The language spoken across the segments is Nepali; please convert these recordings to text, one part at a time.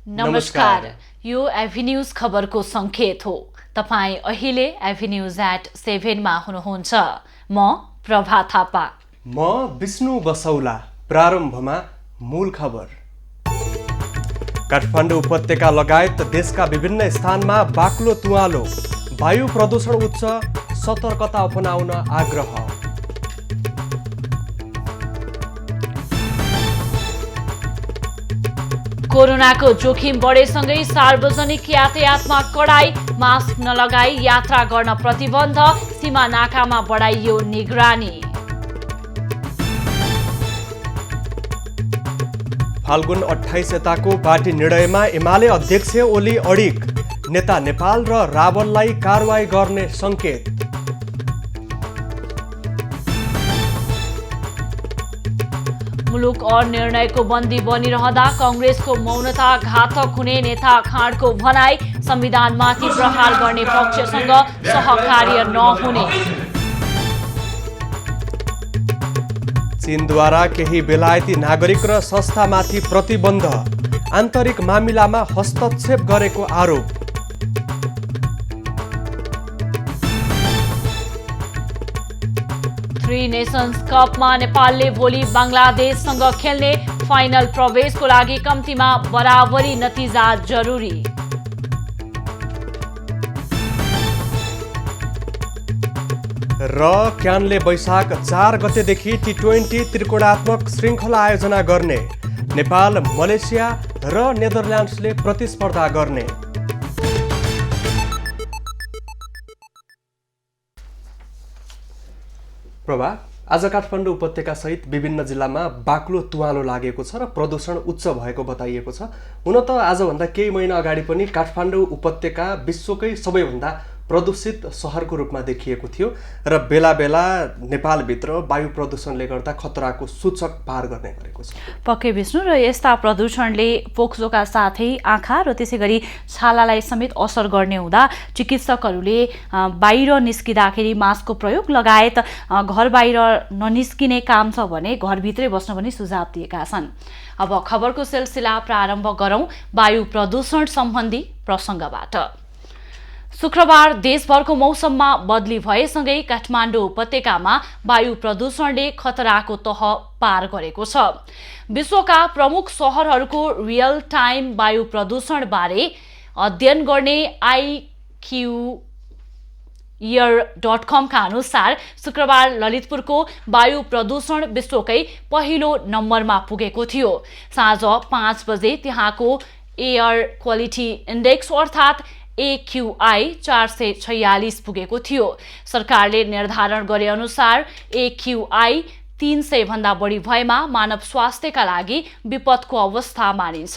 नमस्कार, यो एभिन्यूज खबरको संकेत हो। तपाईं अहिले एभिन्यूज@7 मा हुनुहुन्छ। म प्रभा थापा। म विष्णु बसौला। प्रारम्भमा मूल खबर। काठमाडौँ उपत्यका लगायत देशका विभिन्न स्थानमा बाक्लो तुवालो, वायु प्रदूषण उच्च, सतर्कता अपनाउन आग्रह। कोरोनाको जोखिम बढेसँगै सार्वजनिक यातायातमा कडाई, मास्क नलगाई यात्रा गर्न प्रतिबन्ध, सीमा नाकामा बढाइयो निगरानी। फाल्गुन 28 यताको पार्टी निर्णयमा एमाले अध्यक्ष ओली अडिग, नेता नेपाल र रावललाई कारवाही गर्ने संकेत। मुलुक अनिर्णयको बन्दी बनिरहँदा कांग्रेसको मौनता घातक हुने नेता खाँडको भनाई, संविधानमाथि प्रहार गर्ने पक्षसँग सहकार्य नहुने। चीनद्वारा केही बेलायती नागरिक र संस्थामाथि प्रतिबन्ध, आन्तरिक मामिलामा हस्तक्षेप गरेको आरोप। थ्री नेशन्स कपमा नेपालले भोलि बङ्गलादेशसँग खेल्ने, फाइनल प्रवेशको लागि कम्तीमा बराबरी नतिजा जरुरी। र क्यानले वैशाख 4 गतेदेखि T20 त्रिकोणात्मक श्रृङ्खला आयोजना गर्ने, नेपाल, मलेसिया र नेदरल्यान्ड्सले प्रतिस्पर्धा गर्ने। प्रभा, आज काठमाडौँ उपत्यका सहित विभिन्न जिल्लामा बाक्लो तुवालो लागेको छ र प्रदूषण उच्च भएको बताइएको छ। हुन त आजभन्दा केही महिना अगाडि पनि काठमाडौँ उपत्यका विश्वकै सबैभन्दा प्रदूषित सहरको रूपमा देखिएको थियो र बेला बेला नेपालभित्र वायु प्रदूषणले गर्दा खतराको सूचक पार गर्ने गरेको छ। पक्कै विष्णु, र यस्ता प्रदूषणले फोक्सोका साथै आँखा र त्यसै गरी छालालाई समेत असर गर्ने हुँदा चिकित्सकहरूले बाहिर निस्किँदाखेरि मास्कको प्रयोग लगायत घर बाहिर ननिस्किने काम छ भने घरभित्रै बस्न पनि सुझाव दिएका छन्। अब खबरको सिलसिला प्रारम्भ गरौँ वायु प्रदूषण सम्बन्धी प्रसङ्गबाट। शुक्रबार देशभरको मौसममा बदली भएसँगै काठमाडौँ उपत्यकामा वायु प्रदूषणले खतराको तह पार गरेको छ। विश्वका प्रमुख शहरहरूको रियल टाइम वायु प्रदूषणबारे अध्ययन गर्ने iqair.com का अनुसार शुक्रबार ललितपुरको वायु प्रदूषण विश्वकै पहिलो नम्बरमा पुगेको थियो। साँझ 5 बजे त्यहाँको एयर क्वालिटी इन्डेक्स अर्थात् AQI 446 पुगेको थियो। सरकारले निर्धारण गरे अनुसार AQI 300 भन्दा बढी भएमा मानव स्वास्थ्यका लागि विपदको अवस्था मानिन्छ।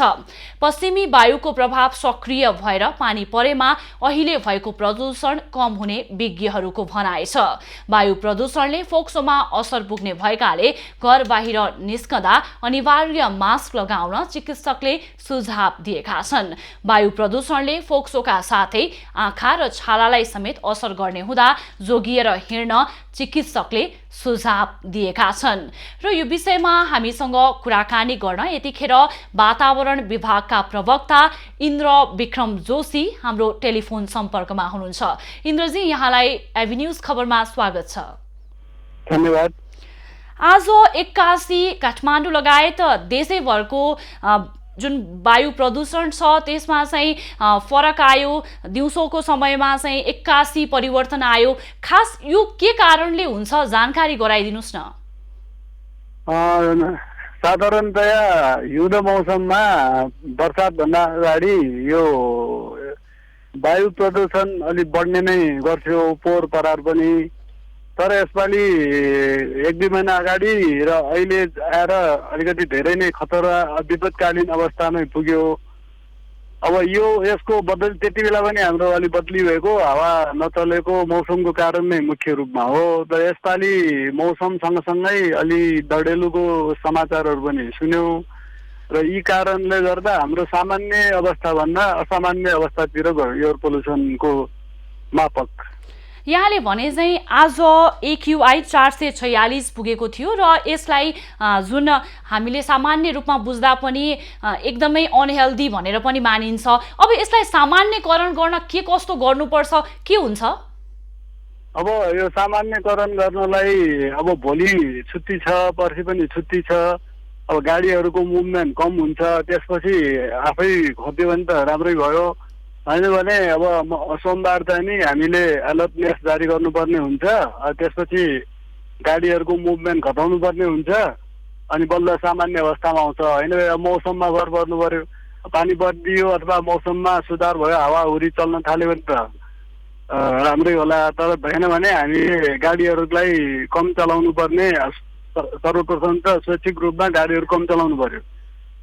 पश्चिमी वायुको प्रभाव सक्रिय भएर पानी परेमा अहिले भएको प्रदूषण कम हुने विज्ञहरूको भनाइ छ। वायु प्रदूषणले फोक्सोमा असर पुग्ने भएकाले घर बाहिर निस्कँदा अनिवार्य मास्क लगाउन चिकित्सकले सुझाव दिएका छन्। वायु प्रदूषणले फोक्सोका साथै आँखा र छालालाई समेत असर गर्ने हुँदा जोगिएर हिँड्न चिकित्सकले सुझाव दिएका छन्। र यो विषयमा हामीसँग कुराकानी गर्न यतिखेर वातावरण विभागका प्रवक्ता इन्द्र विक्रम जोशी हाम्रो टेलिफोन सम्पर्कमा हुनुहुन्छ। इन्द्रजी, यहाँलाई एभिन्यूज खबरमा स्वागत छ। धन्यवाद। आज 81 काठमाडौँ लगायत देशैभरको जुन वायु प्रदूषण छ त्यसमा चाहिँ फरक आयो। दिउँसोको समयमा चाहिँ 81 परिवर्तन आयो। खास यो के कारणले हुन्छ जानकारी गराइदिनुस् न। साधारणतया हिउँदो मौसममा बर्सात भन्दा अगाडि यो वायु प्रदूषण अलिक बढ्ने नै गर्थ्यो, पोहोर परार पनि। तर यसपालि 1-2 महिना अगाडि र अहिले आएर अलिकति धेरै नै खतरा विपदकालीन अवस्थामै पुग्यो। अब यसको बदल त्यति बेला पनि हाम्रो अलि बदली भएको, हावा नचलेको मौसमको कारण नै मुख्य रूपमा हो। र यसपालि मौसम सँगसँगै अलि डढेलुको समाचारहरू पनि सुन्यौँ र यी कारणले गर्दा हाम्रो सामान्य अवस्थाभन्दा असामान्य अवस्थातिर गयो एयर पोल्युसनको मापक। यहाँले भने चाहिँ आज AQI 446 पुगेको थियो र यसलाई जुन हामीले सामान्य रूपमा बुझ्दा पनि एकदमै अनहेल्दी भनेर पनि मानिन्छ। अब यसलाई सामान्यकरण गर्न के कस्तो गर्नुपर्छ, के हुन्छ? अब यो सामान्यकरण गर्नलाई अब भोलि छुट्टी छ, पर्सि पनि छुट्टी छ, अब गाडीहरूको मुभमेन्ट कम हुन्छ, त्यसपछि आफै खप्यो भने त राम्रै भयो। होइन भने अब सोमबार चाहिँ नि हामीले अलर्टनेस जारी गर्नुपर्ने हुन्छ, त्यसपछि गाडीहरूको मुभमेन्ट घटाउनु पर्ने हुन्छ, अनि बल्ल सामान्य अवस्थामा आउँछ। होइन मौसममा भर पर्नु पर्यो, पानी परिदियो अथवा मौसममा सुधार भयो, हावाहुरी चल्न थाल्यो भने त राम्रै होला। तर भएन भने हामीले गाडीहरूलाई कम चलाउनु पर्ने, सर्वप्रथम त स्वैच्छिक रूपमा गाडीहरू कम चलाउनु पर्यो,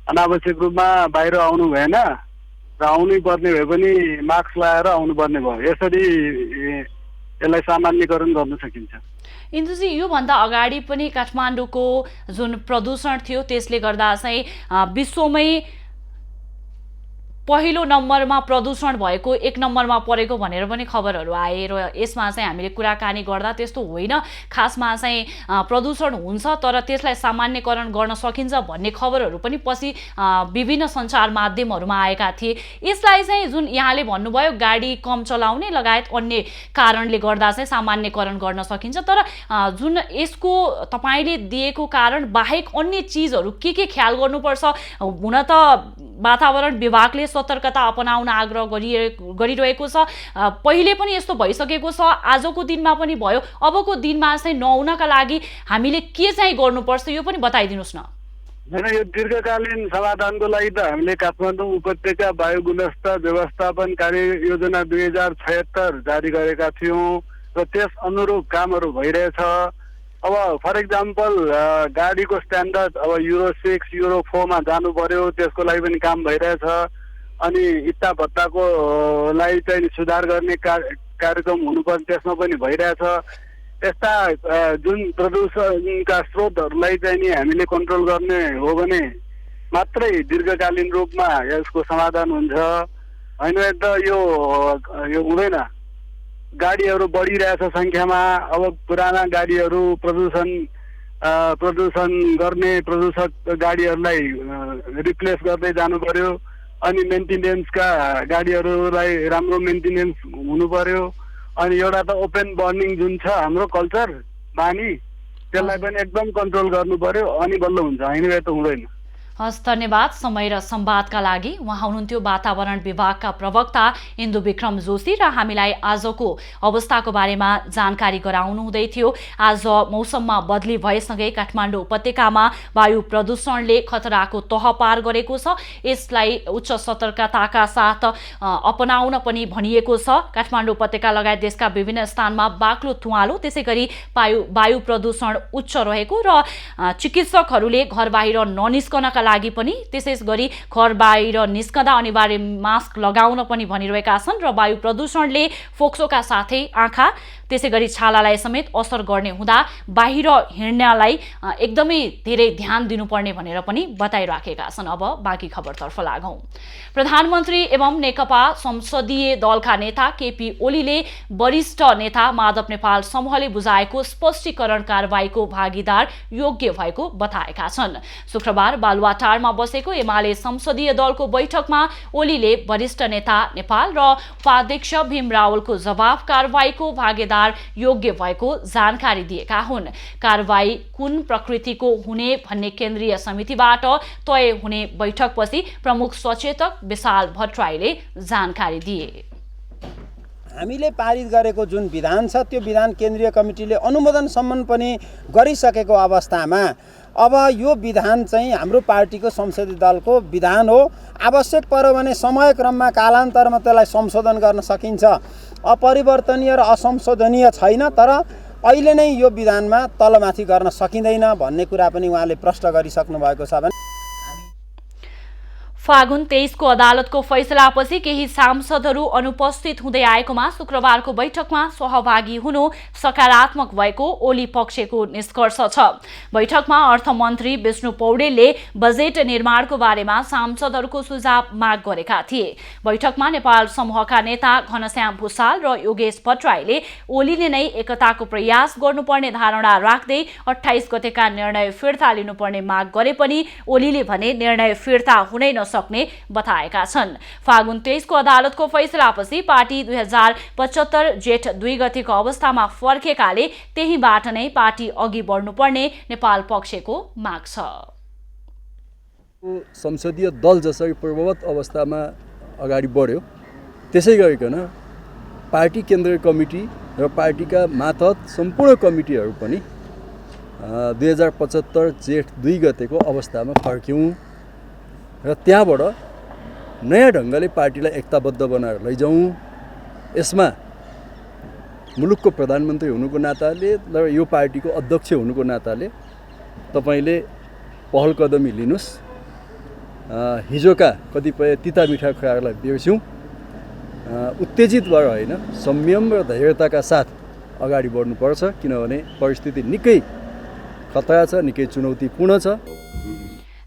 अनावश्यक रूपमा बाहिर आउनु भएन र आउनै पर्ने भए पनि मास्क लगाएर आउनुपर्ने भयो। यसरी यसलाई सामान्यकरण गर्न सकिन्छ। इन्दुजी, योभन्दा अगाडि पनि काठमाडौँको जुन प्रदूषण थियो त्यसले गर्दा चाहिँ विश्वमै पहिलो नम्बरमा प्रदूषण भएको 1 नम्बरमा परेको भनेर पनि खबरहरू आए र यसमा चाहिँ हामीले कुराकानी गर्दा त्यस्तो होइन, खासमा चाहिँ प्रदूषण हुन्छ तर त्यसलाई सामान्यकरण गर्न सकिन्छ भन्ने खबरहरू पनि पछि विभिन्न सञ्चार माध्यमहरूमा आएका थिए। यसलाई चाहिँ जुन यहाँले भन्नुभयो गाडी कम चलाउने लगायत अन्य कारणले गर्दा चाहिँ सामान्यकरण गर्न सकिन्छ, तर जुन यसको तपाईँले दिएको कारण बाहेक अन्य चिजहरू के ख्याल गर्नुपर्छ? हुन त वातावरण विभागले सतर्कता अपनाउन आग्रह गरिरहेको छ, पहिले पनि यस्तो भइसकेको छ, आजको दिनमा पनि भयो, अबको दिनमा चाहिँ नहुनका लागि हामीले के चाहिँ गर्नुपर्छ यो पनि बताइदिनुहोस् न। होइन, यो दीर्घकालीन समाधानको लागि त हामीले काठमाडौँ उपत्यका वायु गुणस्तर व्यवस्थापन कार्ययोजना 2076 जारी गरेका थियौँ र त्यस अनुरूप कामहरू भइरहेछ। अब फर इक्जाम्पल गाडीको स्ट्यान्डर्ड अब Euro 6 Euro 4 मा जानु पर्यो, त्यसको लागि पनि काम भइरहेछ। अनि इट्टा भत्ताको लागि चाहिँ सुधार गर्ने कार्यक्रम हुनुपर्ने, त्यसमा पनि भइरहेछ। यस्ता जुन प्रदूषणका स्रोतहरूलाई चाहिँ नि हामीले कन्ट्रोल गर्ने हो भने मात्रै दीर्घकालीन रूपमा यसको समाधान हुन्छ। होइन त यो हुँदैन। गाडीहरू बढिरहेछ सङ्ख्यामा, अब पुराना गाडीहरू प्रदूषण गर्ने प्रदूषक गाडीहरूलाई रिप्लेस गर्दै जानु पर्यो, अनि मेन्टेनेन्सका गाडीहरूलाई राम्रो मेन्टेनेन्स हुनु पर्यो। अनि एउटा त ओपन बर्निङ जुन छ हाम्रो कल्चर बानी, त्यसलाई पनि एकदम कन्ट्रोल गर्नु पर्यो, अनि बल्ल हुन्छ, होइन त हुँदैन। हस्, धन्यवाद समय र संवादका लागि। उहाँ हुनुहुन्थ्यो वातावरण विभागका प्रवक्ता इन्दु विक्रम जोशी र हामीलाई आजको अवस्थाको बारेमा जानकारी गराउनु हुँदै थियो। आज मौसममा बदली भएसँगै काठमाडौँ उपत्यकामा वायु प्रदूषणले खतराको तह पार गरेको छ, यसलाई उच्च सतर्कताका साथ अपनाउन पनि भनिएको छ। काठमाडौँ उपत्यका लगायत देशका विभिन्न स्थानमा बाक्लो धुवालो, त्यसैगरी वायु प्रदूषण उच्च रहेको र चिकित्सकहरूले घर बाहिर ननिस्कनका लागि पनि, त्यसैगरी घर बाहिर निस्कँदा अनिवार्य मास्क लगाउन पनि भनिरहेका छन् र वायु प्रदूषणले फोक्सोका साथै आँखा त्यसैगरी छालालाई समेत असर गर्ने हुँदा बाहिर हिँड्नलाई एकदमै धेरै ध्यान दिनुपर्ने भनेर पनि बताइराखेका छन्। अब बाँकी खबरतर्फ लागौं। प्रधानमन्त्री एवं नेकपा संसदीय दलका नेता केपी ओलीले वरिष्ठ नेता माधव नेपाल समूहले बुझाएको स्पष्टीकरण कारबाहीको भागीदार योग्य भएको बताएका छन्। शुक्रबार बालुवाटारमा बसेको एमाले संसदीय दलको बैठकमा ओलीले वरिष्ठ नेता नेपाल र उपाध्यक्ष भीम रावलको जवाफ कारबाहीको भागीदार योग्य भएको जानकारी दिएका हुन्। कारबाही कुन प्रकृतिको हुने भन्ने केन्द्रीय समितिबाट तय हुने बैठकपछि प्रमुख सचेतक विशाल भट्टराईले जानकारी दिए। हामीले पारित गरेको जुन विधान छ त्यो विधान केन्द्रीय कमिटीले अनुमोदनसम्म पनि गरिसकेको अवस्थामा अब यो विधान चाहिँ हाम्रो पार्टीको संसदीय दलको विधान हो। आवश्यक पर्यो भने समयक्रममा कालान्तरमा त्यसलाई संशोधन गर्न सकिन्छ। अपरिवर्तनीय र असंशोधनीय छैन, तर अहिले नै यो विधानमा तलमाथि गर्न सकिँदैन भन्ने कुरा पनि उहाँले प्रश्न गरिसक्नु भएको छ। फागुन 23 को अदालतको फैसलापछि केही सांसदहरू अनुपस्थित हुँदै आएकोमा शुक्रबारको बैठकमा सहभागी हुनु सकारात्मक भएको ओली पक्षको निष्कर्ष छ। बैठकमा अर्थमन्त्री विष्णु पौडेलले बजेट निर्माणको बारेमा सांसदहरूको सुझाव माग गरेका थिए। बैठकमा नेपाल समूहका नेता घनश्याम भुसाल र योगेश भट्टराईले ओलीले नै एकताको प्रयास गर्नुपर्ने धारणा राख्दै 28 गतेका निर्णय फिर्ता लिनुपर्ने माग गरे पनि ओलीले भने निर्णय फिर्ता हुनै सक्ने बताएका छन्। फागुन 23 को अदालतको फैसलापछि पार्टी 2075 जेठ 2 गतेको अवस्थामा फर्केकाले त्यहीबाट नै पार्टी अघि बढ्नुपर्ने नेपाल पक्षको माग छ। संसदीय दल जसरी पूर्ववत अवस्थामा अगाडि बढ्यो त्यसै गरिकन पार्टी केन्द्रीय कमिटी र पार्टीका मातहत सम्पूर्ण कमिटीहरू पनि 2075 जेठ 2 गतेको अवस्थामा फर्क्यौँ र त्यहाँबाट नयाँ ढङ्गले पार्टीलाई एकताबद्ध बनाएर लैजाउँ। यसमा मुलुकको प्रधानमन्त्री हुनुको नाताले र यो पार्टीको अध्यक्ष हुनुको नाताले तपाईले पहल कदमी लिनुस्। हिजोका कतिपय तिता मिठा कुराहरूलाई बिर्स्यौँ। उत्तेजित भएर होइन, संयम र धैर्यताका साथ अगाडि बढ्नुपर्छ, किनभने परिस्थिति निकै खतरा छ, निकै चुनौतीपूर्ण छ।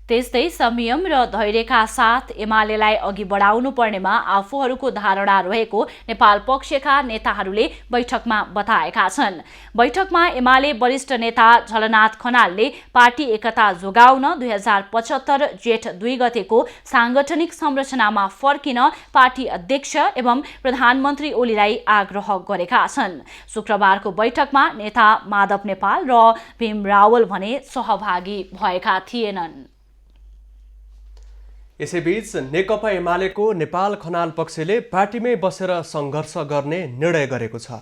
त्यस्तै संयम र धैर्यका साथ एमालेलाई अघि बढाउनु पर्नेमा आफूहरूको धारणा रहेको नेपाल पक्षका नेताहरूले बैठकमा बताएका छन्। बैठकमा एमाले वरिष्ठ नेता झलनाथ खनालले पार्टी एकता जोगाउन 2075 जेठ 2 गतेको सांगठनिक संरचनामा फर्किन पार्टी अध्यक्ष एवं प्रधानमन्त्री ओलीलाई आग्रह गरेका छन्। शुक्रबारको बैठकमा नेता माधव नेपाल र भीम रावल भने सहभागी भएका थिएनन्। यसैबीच नेकपा एमालेको नेपाल खनाल पक्षले पार्टीमै बसेर सङ्घर्ष गर्ने निर्णय गरेको छ।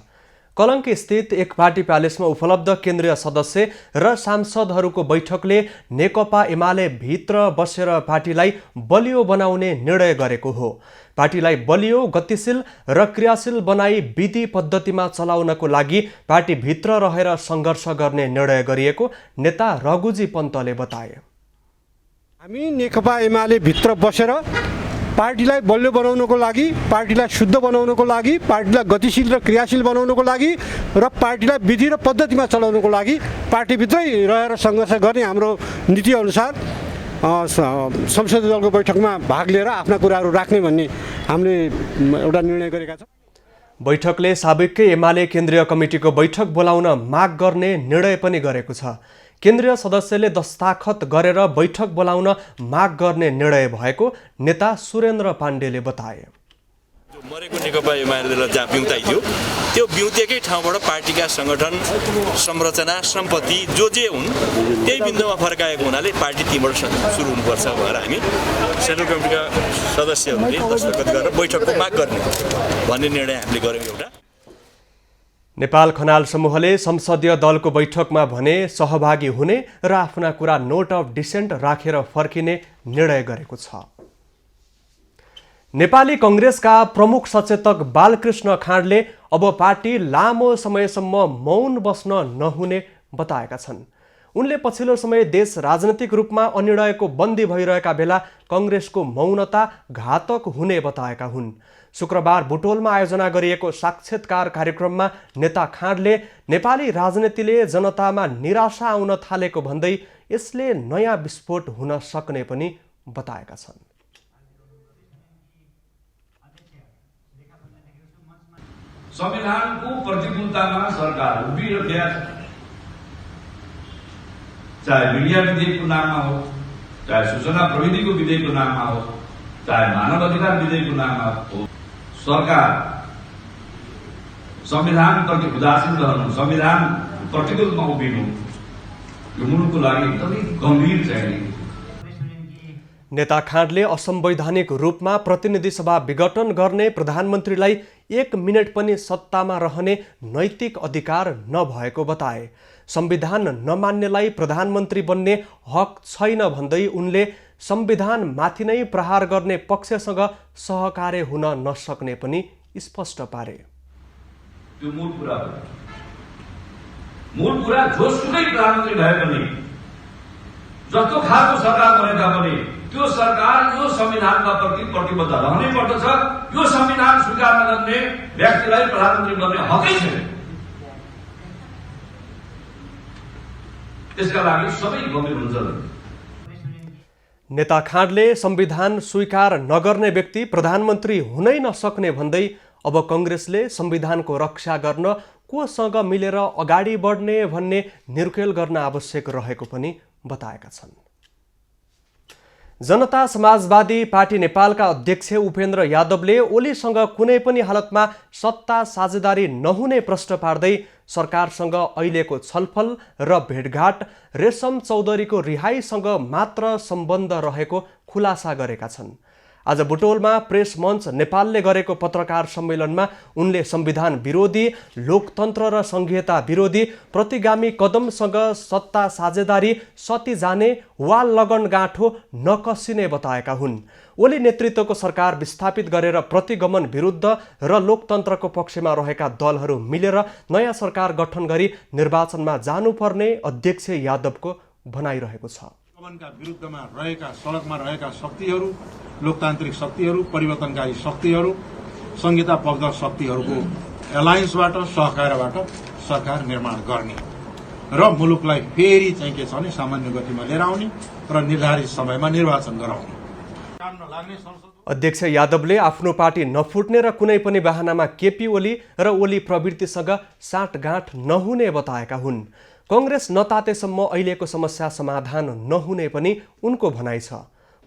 कलङ्की स्थित एक पार्टी प्यालेसमा उपलब्ध केन्द्रीय सदस्य र सांसदहरूको बैठकले नेकपा एमाले भित्र बसेर पार्टीलाई बलियो बनाउने निर्णय गरेको हो। पार्टीलाई बलियो, गतिशील र क्रियाशील बनाई विधि पद्धतिमा चलाउनको लागि पार्टीभित्र रहेर सङ्घर्ष गर्ने निर्णय गरिएको नेता रघुजी पन्तले बताए। हामी नेकपा एमाले भित्र बसेर पार्टीलाई बलियो बनाउनको लागि, पार्टीलाई शुद्ध बनाउनको लागि, पार्टीलाई गतिशील र क्रियाशील बनाउनको लागि र पार्टीलाई विधि र पद्धतिमा चलाउनको लागि पार्टीभित्रै रहेर सङ्घर्ष गर्ने हाम्रो नीति अनुसार संसदीय दलको बैठकमा भाग लिएर आफ्ना कुराहरू राख्ने भन्ने हामीले एउटा निर्णय गरेका छौँ। बैठकले साबिककै एमाले केन्द्रीय कमिटीको बैठक बोलाउन माग गर्ने निर्णय पनि गरेको छ। केन्द्रीय सदस्यले दस्ताखत गरेर बैठक बोलाउन माग गर्ने निर्णय भएको नेता सुरेन्द्र पाण्डेले बताए। मरेको नेकपा एमालेलाई जहाँ बिउताइदियो त्यो बिउतेकै ठाउँबाट पार्टीका सङ्गठन, संरचना, सम्पत्ति जो जे हुन् त्यही बिन्दुमा फर्काएको हुनाले पार्टी त्यहीँबाट सुरु हुनुपर्छ भनेर हामी सेन्ट्रल कमिटीका सदस्यहरूले दस्तखत गरेर बैठकको माग गर्ने भन्ने निर्णय हामीले गर्यौँ। एउटा नेपाल खनाल समूहले संसदीय दलको बैठकमा भने सहभागी हुने र आफ्ना कुरा नोट अफ डिसेन्ट राखेर फर्किने निर्णय गरेको छ। नेपाली कङ्ग्रेसका प्रमुख सचेतक बालकृष्ण खाँडले अब पार्टी लामो समयसम्म मौन बस्न नहुने बताएका छन्। उनले पछिल्लो समय देश राजनैतिक रूपमा अनिर्णयको बन्दी भइरहेका बेला कङ्ग्रेसको मौनता घातक हुने बताएका हुन्। शुक्रबार बुटोलमा आयोजना गरिएको साक्षात्कार कार्यक्रममा नेता खाँडले नेपाली राजनीतिले जनतामा निराशा आउन थालेको भन्दै यसले नयाँ विस्फोट हुन सक्ने पनि बताएका छन्। संविधानको प्रतिकूलतामा सरकार उभिरहेका छ, चाहे मीडिया विधेयकको नाममा हो, चाहे सूचना प्रविधिको विधेयकको नाममा हो, चाहे मानव अधिकार विधेयकको नाममा हो। सरकार संविधानप्रति उदासीन रहनु, संविधान प्रतिकूलमा उभिनु यो मुलुकको लागि एकदमै गम्भीर चाहिँ। नेता खाँडले असंवैधानिक रूपमा प्रतिनिधि सभा विघटन गर्ने प्रधानमन्त्रीलाई 1 मिनट पनि सत्तामा रहने नैतिक अधिकार नभएको बताए। संविधान नमान्नेलाई प्रधानमन्त्री बन्ने हक छैन भन्दै उनले संविधान माथि नै प्रहार गर्ने पक्षसँग सहकार्य हुन नसक्ने पनि स्पष्ट पारे। त्यो मूल कुरा जोसुकै प्रधानमन्त्री भए पनि, जस्तो खालको सरकार बने तापनि त्यो सरकार यो संविधानका प्रति प्रतिबद्ध रहनै पर्दछ। यो संविधान स्वीकार नगर्ने व्यक्तिलाई प्रधानमन्त्री बन्ने हकै छैन। त्यसका लागि सबै गम्भीर हुन्छन्। नेता खाँडले संविधान स्वीकार नगर्ने व्यक्ति प्रधानमन्त्री हुनै नसक्ने भन्दै अब कांग्रेसले संविधानको रक्षा गर्न कोसँग मिलेर अगाडि बढ्ने भन्ने निर्केल गर्न आवश्यक रहेको पनि बताएका छन्। जनता समाजवादी पार्टी नेपालका अध्यक्ष उपेन्द्र यादवले ओलीसँग कुनै पनि हालतमा सत्ता साझेदारी नहुने प्रश्न पार्दै सरकारसँग अहिलेको छलफल र भेटघाट रेशम चौधरीको रिहाईसँग मात्र सम्बन्ध रहेको खुलासा गरेका छन्। आज बुटोलमा प्रेस मञ्च नेपालले गरेको पत्रकार सम्मेलनमा उनले संविधान विरोधी, लोकतन्त्र र संघीयता विरोधी प्रतिगामी कदमसँग सत्ता साझेदारी सती जाने वा लगन गाँठो नकसिने बताएका हुन्। ओली नेतृत्वको सरकार विस्थापित गरेर प्रतिगमन विरुद्ध र लोकतन्त्रको पक्षमा रहेका दलहरू मिलेर नयाँ सरकार गठन गरी निर्वाचनमा जानुपर्ने अध्यक्ष यादवको भनाइरहेको छ। का विरुद्धमा रहेका सडकमा रहेका शक्तिहरू, लोकतान्त्रिक शक्तिहरू, परिवर्तनकारी शक्तिहरू, संहिताबद्ध शक्तिहरूको एलायन्सबाट सहकारबाट सरकार निर्माण गर्ने र मुलुकलाई फेरि चाहिँ के छ भने सामान्य गतिमा लिएर आउने र निर्धारित समयमा निर्वाचन गराउने काम नलाग्ने संसद। अध्यक्ष यादवले आफ्नो पार्टी नफुट्ने र कुनै पनि बहानामा केपी ओली र ओली प्रवृत्तिसँग साँठगाँठ नहुने बताएका हुन्। कांग्रेस नतातेसम्म अहिलेको समस्या समाधान नहुने पनि उनको भनाइ छ।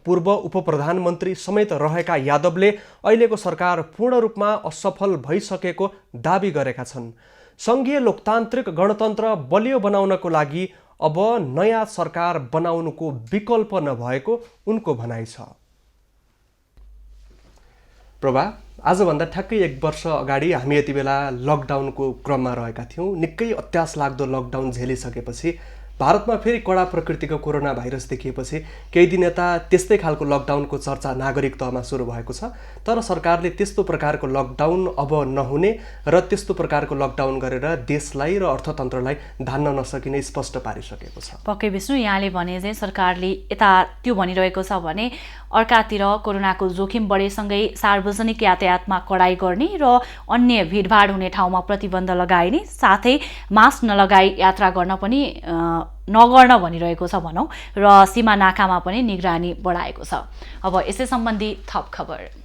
पूर्व उपप्रधानमन्त्री समेत रहेका यादवले अहिलेको सरकार पूर्ण रूपमा असफल भइसकेको दाबी गरेका छन्। संघीय लोकतान्त्रिक गणतन्त्र बलियो बनाउनको लागि अब नयाँ सरकार बनाउनुको विकल्प नभएको उनको भनाइ छ। प्रभा, आजभन्दा ठ्याक्कै 1 वर्ष अगाडि हामी यति बेला लकडाउनको क्रममा रहेका थियौँ। निकै अत्यास लाग्दो लकडाउन झेलिसकेपछि भारतमा फेरि कडा प्रकृतिको कोरोना भाइरस देखिएपछि केही दिन यता त्यस्तै खालको लकडाउनको चर्चा नागरिक तहमा सुरु भएको छ। तर सरकारले त्यस्तो प्रकारको लकडाउन अब नहुने र त्यस्तो प्रकारको लकडाउन गरेर देशलाई र अर्थतन्त्रलाई धान्न नसकिने स्पष्ट पारिसकेको छ। पक्कै विष्णु, यहाँले भने चाहिँ सरकारले यता त्यो भनिरहेको छ भने अर्कातिर कोरोनाको जोखिम बढेसँगै सार्वजनिक यातायातमा कडाई गर्ने र अन्य भिडभाड हुने ठाउँमा प्रतिबन्ध लगाइने, साथै मास्क नलगाई यात्रा गर्न पनि नगर्न भनिरहेको छ भनौँ, र सीमा नाकामा पनि निगरानी बढाएको छ। अब यसै सम्बन्धी थप खबर।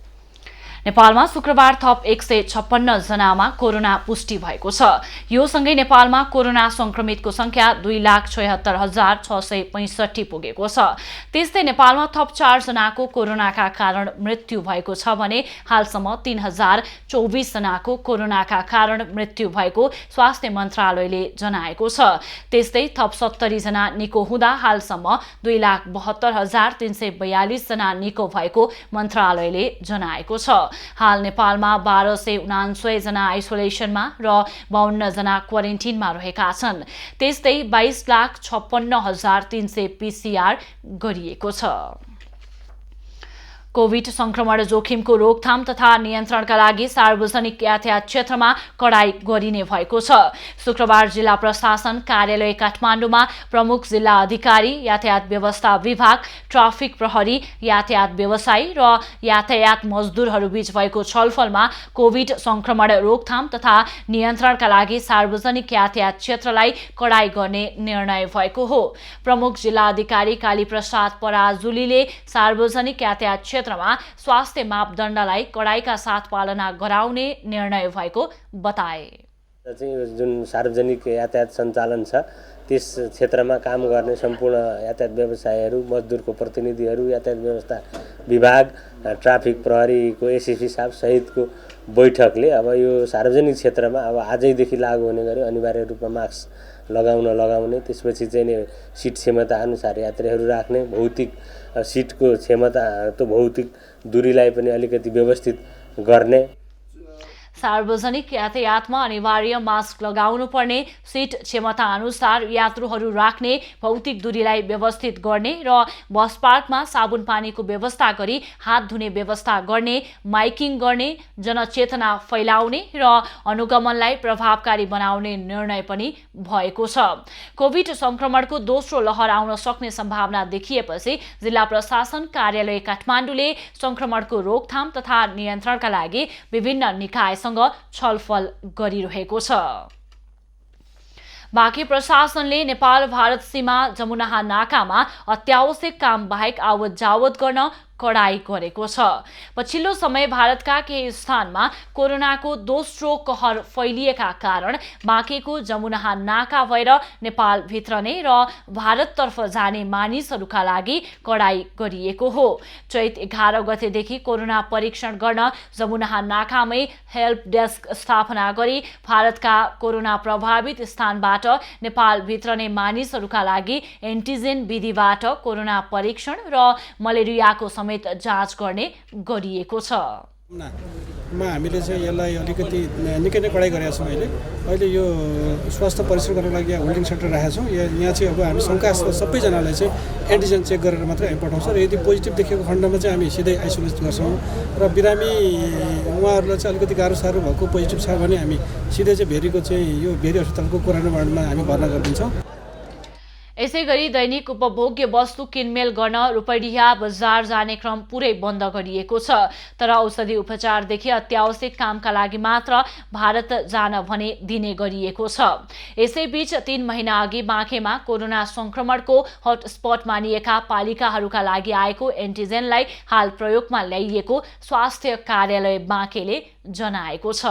नेपालमा शुक्रबार थप 156 जनामा कोरोना पुष्टि भएको छ। यो सँगै नेपालमा कोरोना संक्रमितको संख्या 2,76,665 पुगेको छ। त्यस्तै नेपालमा थप 4 जनाको कोरोनाका कारण मृत्यु भएको छ भने हालसम्म 3,024 जनाको कोरोनाका कारण मृत्यु भएको स्वास्थ्य मन्त्रालयले जनाएको छ। त्यस्तै थप 70 जना निको हुँदा हालसम्म 2,72,342 जना निको भएको मन्त्रालयले जनाएको छ। हाल नेपालमा 1,299 जना आइसोलेसनमा र 52 जना क्वारेन्टिनमा रहेका छन्। त्यस्तै 22,56,300 PCR गरिएको छ। कोभिड संक्रमण जोखिमको रोकथाम तथा नियन्त्रणका लागि सार्वजनिक यातायात क्षेत्रमा कडाई गरिने भएको छ। शुक्रबार जिल्ला प्रशासन कार्यालय काठमाडौँमा प्रमुख जिल्ला अधिकारी, यातायात व्यवस्था विभाग, ट्राफिक प्रहरी, यातायात व्यवसायी र यातायात मजदुरहरू बीच भएको छलफलमा कोभिड संक्रमण रोकथाम तथा नियन्त्रणका लागि सार्वजनिक यातायात क्षेत्रलाई कडाई गर्ने निर्णय भएको हो। प्रमुख जिल्ला अधिकारी कालीप्रसाद पराजुलीले सार्वजनिक यातायात क्षेत्रमा स्वास्थ्य मापदण्डलाई कडाइका साथ पालना गराउने निर्णय भएको बताए। जुन सार्वजनिक यातायात सञ्चालन छ त्यस क्षेत्रमा काम गर्ने सम्पूर्ण यातायात व्यवसायीहरू, मजदुरको प्रतिनिधिहरू, यातायात व्यवस्था विभाग, ट्राफिक प्रहरीको एसएसपी साहब सहितको बैठकले अब यो सार्वजनिक क्षेत्रमा अब आजैदेखि लागू हुने गरी अनिवार्य रूपमा मास्क लगाउने, त्यसपछि चाहिँ नि सिट क्षमता अनुसार यात्रीहरू राख्ने, भौतिक सिटको क्षमता त भौतिक दूरीलाई पनि अलिकति व्यवस्थित गर्ने। सार्वजनिक यातायातमा अनिवार्य मास्क लगाउनु पर्ने, सिट क्षमता अनुसार यात्रुहरू राख्ने, भौतिक दूरीलाई व्यवस्थित गर्ने र बस पार्कमा साबुन पानीको व्यवस्था गरी हात धुने व्यवस्था गर्ने, माइकिङ गर्ने, जनचेतना फैलाउने र अनुगमनलाई प्रभावकारी बनाउने निर्णय पनि भएको छ। कोभिड संक्रमणको दोस्रो लहर आउन सक्ने सम्भावना देखिएपछि जिल्ला प्रशासन कार्यालय काठमाडौँले संक्रमणको रोकथाम तथा नियन्त्रणका लागि विभिन्न निकायसँग छलफल गरिरहेको छ। बाँके प्रशासनले नेपाल भारत सीमा जमुनाहा नाकामा अत्यावश्यक काम बाहेक आवत जावत गर्न कडाई गरेको छ। पछिल्लो समय भारतका केही स्थानमा कोरोनाको दोस्रो कहर फैलिएका कारण बाँकेको जमुनाहा नाका भएर नेपाल भित्रने र भारततर्फ जाने मानिसहरूका लागि कडाई गरिएको हो। चैत 11 गतेदेखि कोरोना परीक्षण गर्न जमुनाहा नाकामै हेल्प डेस्क स्थापना गरी भारतका कोरोना प्रभावित स्थानबाट नेपाल भित्रने मानिसहरूका लागि एन्टिजेन विधिबाट कोरोना परीक्षण र मलेरियाको जाँच गर्ने गरिएको छ। हामीले चाहिँ यसलाई अलिकति निकै नै कडाइ गरेका छौँ। अहिले यो स्वास्थ्य परीक्षण गर्नको लागि होल्डिङ सेन्टर राखेका छौँ। यहाँ चाहिँ अब हामी शङ्कास्पद सबैजनालाई चाहिँ एन्टिजेन चेक गरेर मात्रै हामी पठाउँछौँ र यदि पोजिटिभ देखेको खण्डमा चाहिँ हामी सिधै आइसोलेट गर्छौँ र बिरामी उहाँहरूलाई चाहिँ अलिकति गाह्रो साह्रो भएको पोजिटिभ छ भने हामी सिधै चाहिँ भेरीको चाहिँ यो भेरी अस्पतालको कोरोना वार्डमा हामी भर्ना गरिदिन्छौँ। यसैगरी दैनिक उपभोग्य वस्तु किनमेल गर्न रूपैडिया बजार जाने क्रम पुरै बन्द गरिएको छ। तर औषधि उपचारदेखि अत्यावश्यक कामका लागि मात्र भारत जान भने दिने गरिएको छ। यसैबीच 3 महिना अघि बाँकेमा कोरोना संक्रमणको हटस्पट मानिएका पालिकाहरूका लागि आएको एन्टिजेनलाई हाल प्रयोगमा ल्याइएको स्वास्थ्य कार्यालय बाँकेले जनाएको छ।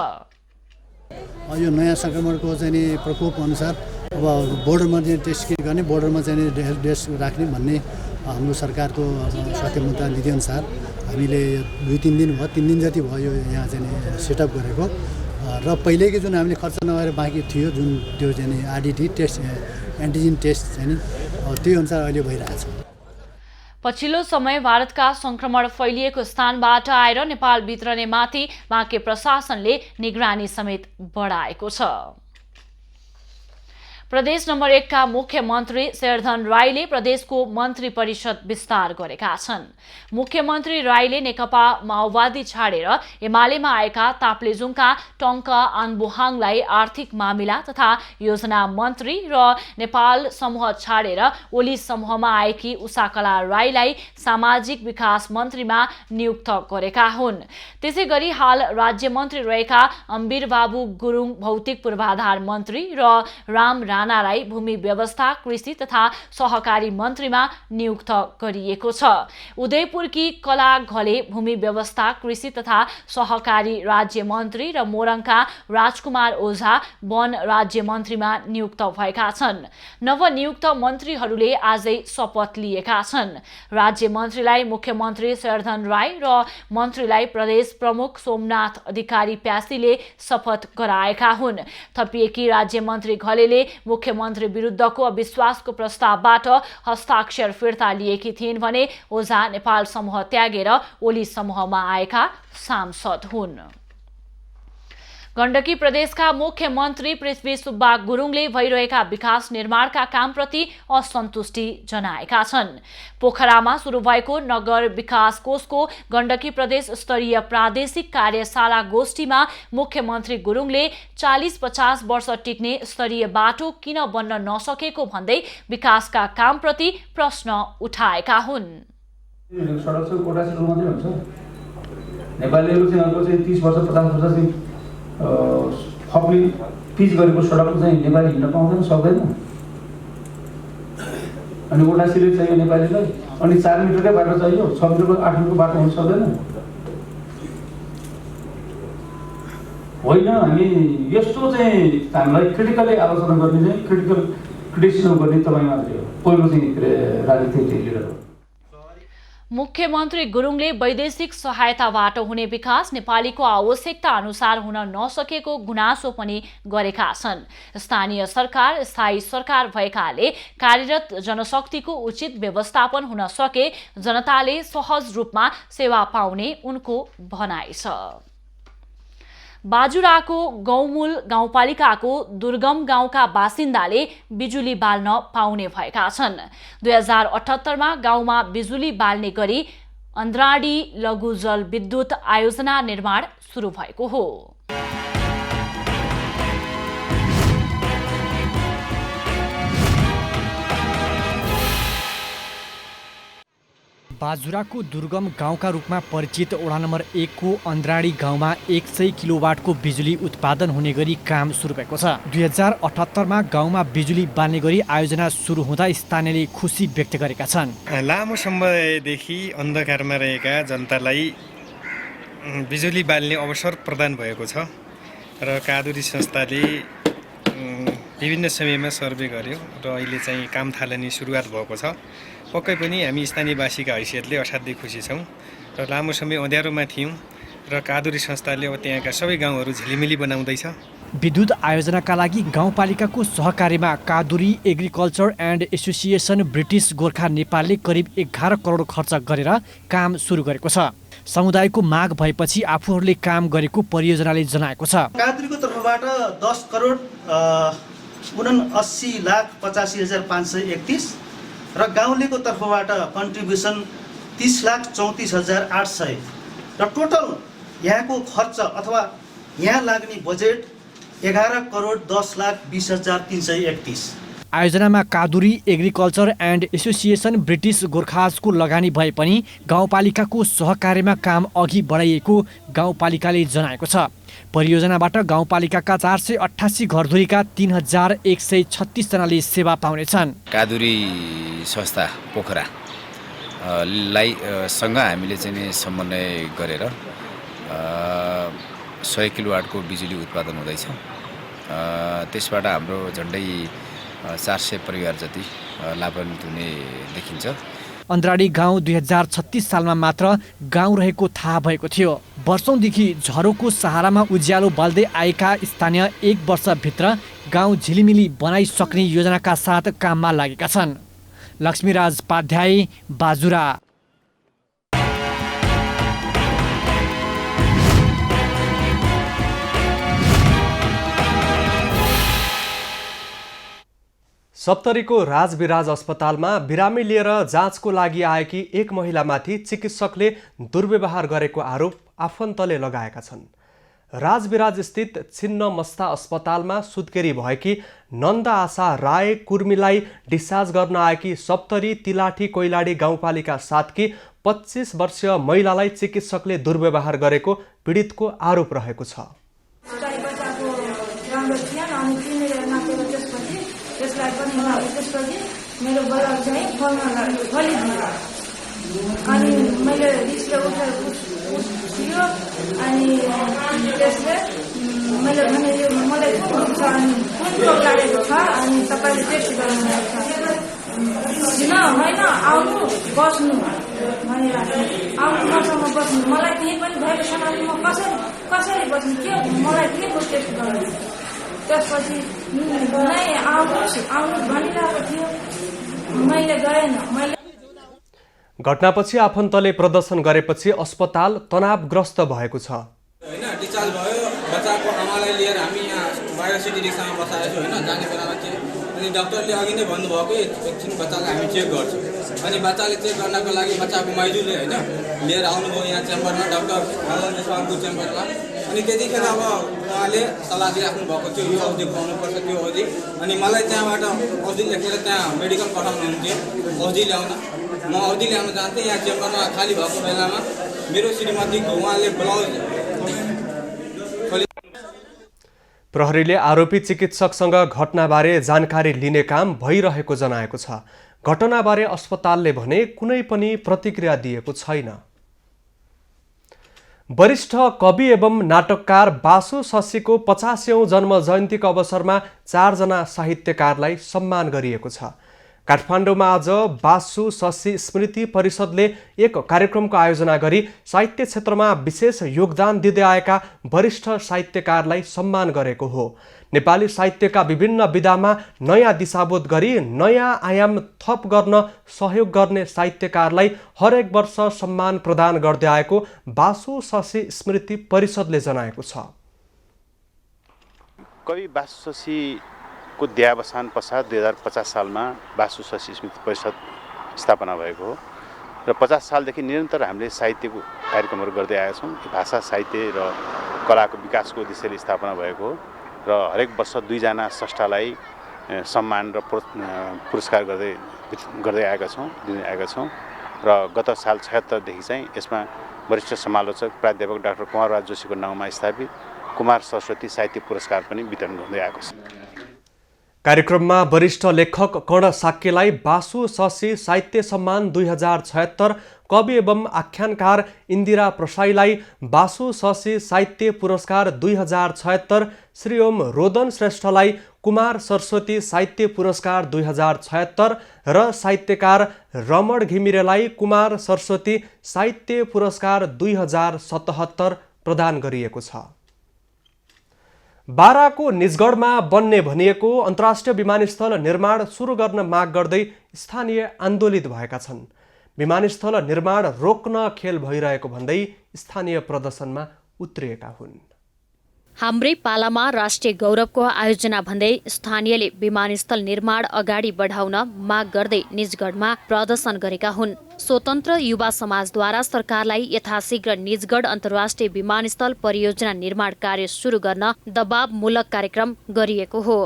यो नयाँ संक्रमणको चाहिँ प्रकोप अनुसार अब बोर्डरमा चाहिँ टेस्ट किट गर्ने, बोर्डरमा चाहिँ हेल्प डेस्क राख्ने भन्ने हाम्रो सरकारको स्वास्थ्य मन्त्रालय नीतिअनुसार हामीले 2-3 दिन भयो, 3 दिन जति भयो यहाँ चाहिँ सेटअप गरेको र पहिल्यैको जुन हामीले खर्च नगरेर बाँकी थियो जुन त्यो चाहिँ आरडिटी टेस्ट एन्टिजेन टेस्ट चाहिँ त्यही अनुसार अहिले भइरहेछ। पछिल्लो समय भारतका संक्रमण फैलिएको स्थानबाट आएर नेपाल भित्रने माथि बाँके प्रशासनले निगरानी समेत बढाएको छ। प्रदेश नम्बर 1 का मुख्यमन्त्री शेरधन राईले प्रदेशको मन्त्री परिषद विस्तार गरेका छन्। मुख्यमन्त्री राईले नेकपा माओवादी छाडेर एमालेमा आएका ताप्लेजुङका टङ्क आनबुहाङलाई आर्थिक मामिला तथा योजना मन्त्री र नेपाल समूह छाडेर ओली समूहमा आएकी उषाकला राईलाई सामाजिक विकास मन्त्रीमा नियुक्त गरेका हुन्। त्यसैगरी हाल राज्य मन्त्री रहेका अम्बिर बाबु गुरुङ भौतिक पूर्वाधार मन्त्री र राम राणालाई भूमि व्यवस्था कृषि तथा सहकारी मन्त्रीमा नियुक्त गरिएको छ। उदयपुरकी कला घले भूमि व्यवस्था कृषि तथा सहकारी राज्य मन्त्री र मोरङका राजकुमार ओझा वन राज्य मन्त्रीमा नियुक्त भएका छन्। नवनियुक्त मन्त्रीहरूले आजै शपथ लिएका छन्। राज्य मन्त्रीलाई मुख्यमन्त्री शेरधन राई र मन्त्रीलाई प्रदेश प्रमुख सोमनाथ अधिकारी प्यासीले शपथ गराएका हुन्। थपिएकी राज्य मन्त्री घलेले मुख्यमन्त्री विरुद्धको अविश्वासको प्रस्तावबाट हस्ताक्षर फिर्ता लिएकी थिइन् भने ओझा नेपाल समूह त्यागेर ओली समूहमा आएका सांसद हुन्। गण्डकी प्रदेशका मुख्यमन्त्री पृथ्वी सुब्बा गुरुङले भइरहेका विकास निर्माणका कामप्रति असन्तुष्टि जनाएका छन्। पोखरामा सुरु भएको नगर विकास कोषको गण्डकी प्रदेश स्तरीय प्रादेशिक कार्यशाला गोष्ठीमा मुख्यमन्त्री गुरुङले 40-50 वर्ष टिक्ने स्तरीय बाटो किन बन्न नसकेको भन्दै विकासका कामप्रति प्रश्न उठाएका हुन्। खप्ली पिच गरेको सडक चाहिँ नेपाली हिँड्न पाउँदैन, सक्दैन। अनि वटा सिलेट चाहियो नेपालीलाई, अनि 4 मिटरकै बाटो चाहियो, 6 मिटरको 8 मिटरको बाटो हुन सक्दैन। होइन, हामी यस्तो चाहिँ हामीलाई क्रिटिकली आलोचना गर्ने चाहिँ क्रिटिसिजम गर्ने तपाईँ मात्रै हो, पहिलो चाहिँ राजनीतिक लिडर हो। मुख्यमन्त्री गुरुङले वैदेशिक सहायताबाट हुने विकास नेपालीको आवश्यकता अनुसार हुन नसकेको गुनासो पनि गरेका छन्। स्थानीय सरकार स्थायी सरकार भएकाले कार्यरत जनशक्तिको उचित व्यवस्थापन हुन सके जनताले सहज रूपमा सेवा पाउने उनको भनाइ छ। बाजुराको गौमूल गाउँपालिकाको दुर्गम गाउँका बासिन्दाले बिजुली बाल्न पाउने भएका छन्। 2078मा गाउँमा बिजुली बाल्ने गरी अन्ध्राडी लघु जल विद्युत आयोजना निर्माण सुरु भएको हो। बाजुराको दुर्गम गाउँका रूपमा परिचित वडा नम्बर 1 को अन्ध्राडी गाउँमा 100 किलोवाटको बिजुली उत्पादन हुने गरी काम सुरु भएको छ। 2078मा गाउँमा बिजुली बाल्ने गरी आयोजना सुरु हुँदा स्थानीयले खुसी व्यक्त गरेका छन्। लामो समयदेखि अन्धकारमा रहेका जनतालाई बिजुली बाल्ने अवसर प्रदान भएको छ र कादुरी संस्थाले विभिन्न समयमा सर्वे गर्यो र अहिले चाहिँ काम थालनी सुरुवात भएको छ। पक्कै पनि हामी स्थानीयवासीका हैसियतले असाध्यै खुसी छौँ र लामो समय अँध्यारोमा थियौँ र कादुरी संस्थाले अब त्यहाँका सबै गाउँहरू झिलिमिली बनाउँदैछ। विद्युत आयोजनाका लागि गाउँपालिकाको सहकार्यमा Kadoorie agriculture and association British Gorkha नेपालले करिब 11 करोड खर्च गरेर काम सुरु गरेको छ। समुदायको माग भएपछि आफूहरूले काम गरेको परियोजनाले जनाएको छ। कादुरीको तर्फबाट 10 करोड 79,85,531 र गाउँलेको तर्फबाट कन्ट्रिब्युसन 30,34,800 र टोटल यहाँको खर्च अथवा यहाँ लाग्ने बजेट 11 करोड 10,20,331। आयोजनामा Kadoorie agriculture and association British गोर्खाजको लगानी भए पनि गाउँपालिकाको सहकार्यमा काम अघि बढाइएको गाउँपालिकाले जनाएको छ। परियोजनाबाट गाउँपालिकाका 488 घरधुरीका 3,136 जनाले सेवा पाउनेछन्। कादुरी संस्था पोखरा सँग हामीले चाहिँ समन्वय गरेर 100 किलोवाटको बिजुली उत्पादन हुँदैछ। त्यसबाट हाम्रो झन्डै 400 परिवार जति लाभान्वित हुने देखिन्छ। अन्ध्राडी गाउँ 2036 सालमा मात्र गाउँ रहेको थाहा भएको थियो। वर्षौंदेखि झरोको सहारामा उज्यालो बाल्दै आएका स्थानीय 1 वर्षभित्र गाउँ झिलिमिली बनाइसक्ने योजनाका साथ काममा लागेका छन्। लक्ष्मीराज पाध्याय, बाजुरा। सप्तरीको राजविराज अस्पतालमा बिरामी लिएर जाँचको लागि आएकी एक महिलामाथि चिकित्सकले दुर्व्यवहार गरेको आरोप आफन्तले लगाएका छन्। राजविराज स्थित छिन्नमस्ता अस्पतालमा सुत्केरी भएकी नन्दा आशा राय कुर्मीलाई डिस्चार्ज गर्न आएकी सप्तरी तिलाठी कोइलाडी गाउँपालिका 7 की 25 वर्षीय महिलालाई चिकित्सकले दुर्व्यवहार गरेको पीडितको आरोप रहेको छ। मेरो बल्ल चाहिँ अनि मैले रिसले उठेर उठ्यो अनि त्यसले मैले भने यो मलाई कुन हुन्छ अनि कुन रोग लागेको छ अनि तपाईँले टेस्ट गर्नुहुन्छ किन होइन आउनु बस्नु भनेर आउनु मसँग बस्नु मलाई केही पनि भएको छैन अनि म कसरी बस्नु के मलाई के को टेस्ट गर्नु त्यसपछि नै आउनु भनिरहेको थियो मैले गएन। घटनापछि आफन्तले प्रदर्शन गरेपछि अस्पताल तनावग्रस्त भएको छ। हैन डिस्चार्ज भयो बच्चाको आमालाई लिएर हामी यहाँ बाहिर सिटी रिक्सामा बसाएको छु हैन जाने बेलामा चाहिँ अनि डाक्टरले अघि नै भन्नुभएको एकछिन बच्चालाई हामी चेक गर्छौँ अनि बच्चाले चेक गर्नको लागि बच्चाको माइजूले हैन लिएर आउनुभयो यहाँ चेम्बरमा डाक्टर मदन नेसवालको चेम्बरमा अनि त्यतिखेर अब उहाँले सल्लाह दिइराख्नु भएको थियो यो औषधि खुवाउनुपर्छ त्यो औषधि अनि मलाई त्यहाँबाट औषधि लेखेर त्यहाँ मेडिकल पठाउनुहुन्थ्यो औषधि ल्याउन म औषधि ल्याउन जान्थेँ यहाँ चेम्बरमा खाली भएको बेलामा मेरो श्रीमतीको उहाँले ब्लाउज प्रहरीले आरोपी चिकित्सकसँग घटनाबारे जानकारी लिने काम भइरहेको जनाएको छ। घटनाबारे अस्पतालले भने कुनै पनि प्रतिक्रिया दिएको छैन। वरिष्ठ कवि एवं नाटककार बासु शशीको 50औं जन्म जयन्तीको अवसरमा 4 जना साहित्यकारलाई सम्मान गरिएको छ। काठमाडौँमा आज बासु शशी स्मृति परिषदले एक कार्यक्रमको आयोजना गरी साहित्य क्षेत्रमा विशेष योगदान दिँदै आएका वरिष्ठ साहित्यकारलाई सम्मान गरेको हो। नेपाली साहित्यका विभिन्न विधामा नयाँ दिशाबोध गरी नयाँ आयाम थप गर्न सहयोग गर्ने साहित्यकारलाई हरेक वर्ष सम्मान प्रदान गर्दै आएको बासु शशी स्मृति परिषदले जनाएको छ। कवि बासु शशीको देहावसान पश्चात 2050 सालमा बासु शशी स्मृति परिषद स्थापना भएको हो र 50 सालदेखि निरन्तर हामीले साहित्यको कार्यक्रमहरू गर्दै आएका छौँ। भाषा साहित्य र कलाको विकासको उद्देश्यले स्थापना भएको हो र हरेक वर्ष 2 जना स्रष्टालाई सम्मान र पुरस्कार गर्दै आएका छौँ र गत साल 76 देखि चाहिँ यसमा वरिष्ठ समालोचक प्राध्यापक डाक्टर कुमारराज जोशीको नाउँमा स्थापित कुमार सरस्वती साहित्य पुरस्कार पनि वितरण गर्दै आएको छ। कार्यक्रममा वरिष्ठ लेखक कर्ण साक्यलाई बासु शशी साहित्य सम्मान 2076, कवि एवं आख्यानकार इन्दिरा प्रसाईलाई बासु शशी साहित्य पुरस्कार 2076, श्री ओम रोदन श्रेष्ठलाई कुमार सरस्वती साहित्य पुरस्कार 2076 र साहित्यकार रमण घिमिरेलाई कुमार सरस्वती साहित्य पुरस्कार 2077 प्रदान गरिएको छ। बाराको निजगढमा बन्ने भनिएको अन्तर्राष्ट्रिय विमानस्थल निर्माण सुरु गर्न माग गर्दै स्थानीय आन्दोलित भएका छन्। विमानस्थल निर्माण रोक्न खेल भइरहेको भन्दै स्थानीय प्रदर्शनमा उत्रिएका हुन्। हाम्रै पालामा राष्ट्रिय गौरवको आयोजना भन्दै स्थानीयले विमानस्थल निर्माण अगाडि बढाउन माग गर्दै निजगढमा प्रदर्शन गरेका हुन्। स्वतन्त्र युवा समाजद्वारा सरकारलाई यथाशीघ्र निजगढ अन्तर्राष्ट्रिय विमानस्थल परियोजना निर्माण कार्य सुरु गर्न दबावमूलक कार्यक्रम गरिएको हो।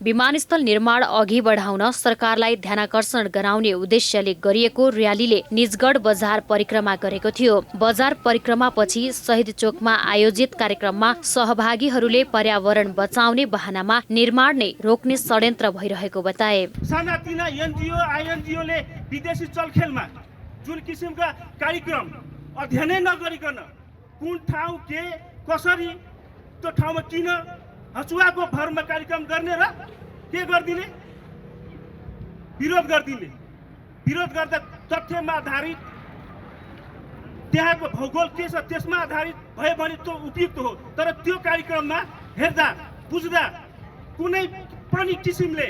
विमानस्थल निर्माण अघि बढाउन सरकारलाई ध्यानाकर्षण गराउने उद्देश्यले गरिएको र्यालीले निजगढ बजार परिक्रमा गरेको थियो। बजार परिक्रमापछि शहीद चोकमा आयोजित कार्यक्रममा सहभागीहरूले पर्यावरण बचाउने बहानामा निर्माण नै रोक्ने षड्यन्त्र भइरहेको बताए। सानातिना एनजिओ आइएनजिओले विदेशी चलखेलमा जुन किसिमका कार्यक्रम अध्ययनै नगरिकन कुन ठाउँ के कसरी त्यो ठाउँमा किन हचुवाको भरमा कार्यक्रम गर्ने र के गर्दिने विरोध गर्दिने विरोध गर्दा तथ्यमा आधारित त्यहाँको भूगोल के छ त्यसमा आधारित भयो भने त्यो उपयुक्त हो। तर त्यो कार्यक्रममा हेर्दा बुझ्दा कुनै पनि किसिमले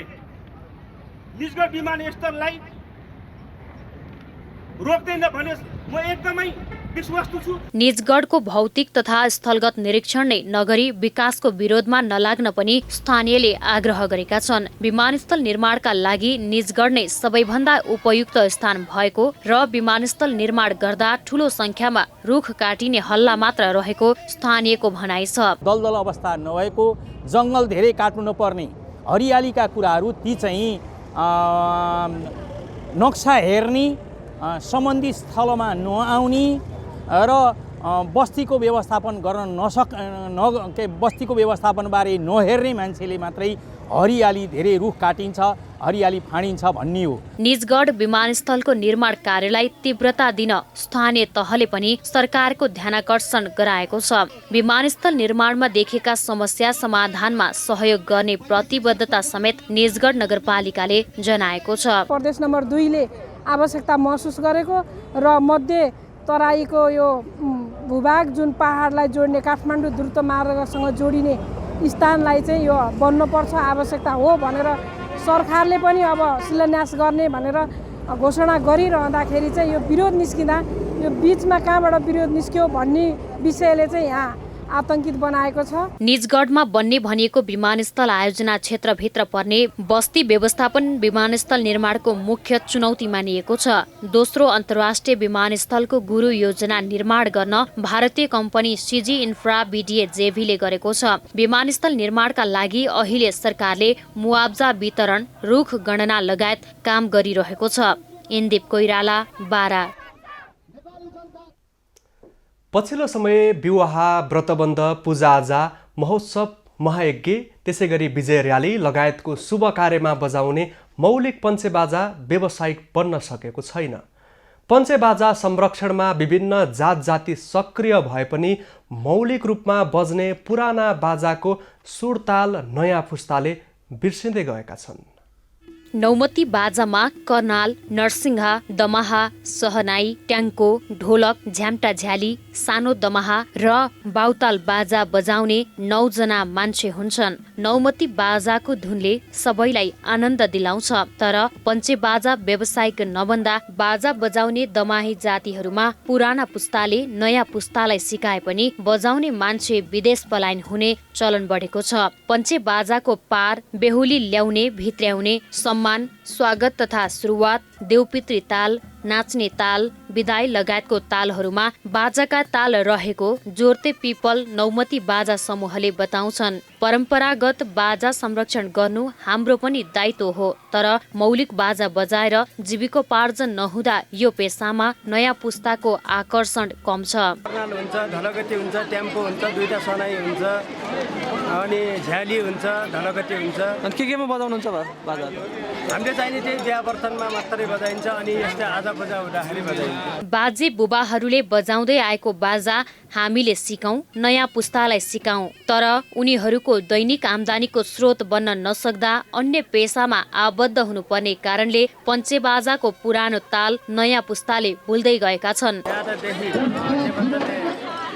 निजगढ विमानस्थललाई रोक्दैन भने म एकदमै विश्वस्त छु। निजगढको भौतिक तथा स्थलगत निरीक्षण नै नगरी विकासको विरोधमा नलाग्न पनि स्थानीयले आग्रह गरेका छन्। विमानस्थल निर्माणका लागि निजगढ नै सबैभन्दा उपयुक्त स्थान भएको र विमानस्थल निर्माण गर्दा ठूलो संख्यामा रुख काटिने हल्ला मात्र रहेको स्थानीयको भनाइ छ। दलदल अवस्था नभएको, जङ्गल धेरै काट्नु नपर्ने, हरियालीका कुराहरू ती चाहिँ नक्सा हेर्ने, सम्बन्धी स्थलमा नआउने र बस्तीको व्यवस्थापन गर्न बस्तीको व्यवस्थापनबारे नहेर्ने मान्छेले मात्रै हरियाली धेरै रुख काटिन्छ, हरियाली फाँडिन्छ भन्ने हो। निजगढ विमानस्थलको निर्माण कार्यलाई तीव्रता दिन स्थानीय तहले पनि सरकारको ध्यानाकर्षण गराएको छ। विमानस्थल निर्माणमा देखेका समस्या समाधानमा सहयोग गर्ने प्रतिबद्धता समेत निजगढ नगरपालिकाले जनाएको छ। प्रदेश नम्बर 2 ले आवश्यकता महसुस गरेको र मध्य तराईको यो भूभाग जुन पहाडलाई जोड्ने काठमाडौँ द्रुत मार्गसँग जोडिने स्थानलाई चाहिँ यो बन्नुपर्छ, आवश्यकता हो भनेर सरकारले पनि अब शिलान्यास गर्ने भनेर घोषणा गरिरहँदाखेरि चाहिँ यो विरोध निस्किँदा यो बीचमा कहाँबाट विरोध निस्क्यो भन्ने विषयले चाहिँ यहाँ आतंकित बनाएको छ। निजगढमा बन्ने भनिएको विमानस्थल आयोजना क्षेत्रभित्र पर्ने बस्ती व्यवस्थापन विमानस्थल निर्माणको मुख्य चुनौती मानिएको छ। दोस्रो अन्तर्राष्ट्रिय विमानस्थलको गुरु योजना निर्माण गर्न भारतीय कम्पनी सिजी इन्फ्रा बीडीए जेभीले गरेको छ। विमानस्थल निर्माणका लागि अहिले सरकारले मुआब्जा वितरण, रुख गणना लगायत काम गरिरहेको छ। इन्दीप कोइराला, बारा। पछिल्लो समय विवाह, व्रतबन्ध, पूजाआजा, महोत्सव, महायज्ञ, त्यसै गरी विजय र्याली लगायतको शुभ कार्यमा बजाउने मौलिक पञ्चेबाजा व्यावसायिक बन्न सकेको छैन। पञ्चेबाजा संरक्षणमा विभिन्न जात जाति सक्रिय भए पनि मौलिक रूपमा बज्ने पुराना बाजाको सुरताल नयाँ पुस्ताले बिर्सिँदै गएका छन्। नौमती बाजामा कर्नाल, नरसिंहा, दमाहा, सहनाई, ट्याङ्को, ढोलक, झ्याम्टा झ्याली, सानो दमाहा र बाउताल बाजा बजाउने 9 जना मान्छे हुन्छन्। नौमती बाजाको धुनले सबैलाई आनन्द दिलाउँछ। तर पञ्चे बाजा व्यावसायिक नभन्दा बाजा बजाउने दमाही जातिहरूमा पुराना पुस्ताले नयाँ पुस्तालाई सिकाए पनि बजाउने मान्छे विदेश पलायन हुने चलन बढेको छ। पञ्चे बाजाको पार, बेहुली ल्याउने, भित्र्याउने, सम्मान, स्वागत तथा सुरुवात, देउपितृ ताल, नाच्ने ताल, विदाई लगायतको तालहरूमा बाजाका ताल रहेको जोर्ते पिपल नौमती बाजा समूहले बताउँछन्। परम्परागत बाजा संरक्षण गर्नु हाम्रो पनि दायित्व हो, तर मौलिक बाजा बजाएर जीविकोपार्जन नहुँदा यो पेसामा नयाँ पुस्ताको आकर्षण कम छ। हुन्छ, धलगटी हुन्छ, टेम्पो हुन्छ, दुईटा सनाई हुन्छ, अनि झ्याली हुन्छ, धलगटी हुन्छ। अनि केमा बजाउनुहुन्छ बाजा? हामीले चाहिने त्यही बिहाबर्तनमा मात्रै बजाइन्छ, अनि यस्तै आजा बजा हुँदाखेरि बजाइन्छ। बाजे बुबाहरूले बजाउँदै आएको बाजा हामीले सिकौं, नयाँ पुस्तालाई सिकाउँ, तर उनीहरूको दैनिक आम्दानीको स्रोत बन्न नसक्दा अन्य पेसामा आबद्ध हुनुपर्ने कारणले पञ्चे बाजाको पुरानो ताल नयाँ पुस्ताले भुल्दै गएका छन्।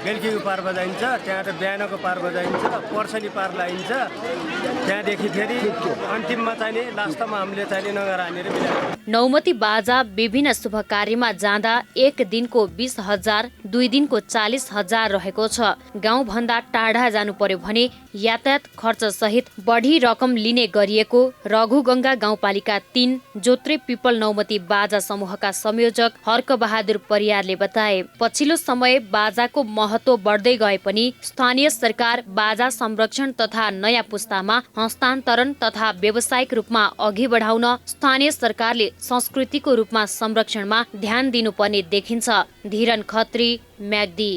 बेलुकीको पार बजाइन्छ, त्यहाँ बिहानको पार बजाइन्छ, पर्सनी पार लगाइन्छ, त्यहाँदेखि फेरि अन्तिममा चाहिने लास्टमा हामीले चाहिने नगर हानेर बिदा। नौमती बाजा विभिन्न शुभ कार्यमा जाँदा 1 दिनको 20,000, 2 दिनको 40,000 रहेको छ। गाउँभन्दा टाढा जानु पर्यो भने यातायात खर्च सहित बढी रकम लिने गरिएको रघुगङ्गा गाउँपालिका 3 जोत्रे पिपल नौमती बाजा समूहका संयोजक हर्क बहादुर परियारले बताए। पछिल्लो समय बाजाको महत्व बढ्दै गए पनि स्थानीय सरकार बाजा संरक्षण तथा नयाँ पुस्तामा हस्तान्तरण तथा व्यावसायिक रूपमा अघि बढाउन स्थानीय सरकारले संस्कृतिको रूपमा संरक्षणमा ध्यान दिनुपर्ने देखिन्छ। धीरन खत्री, म्याग्दी।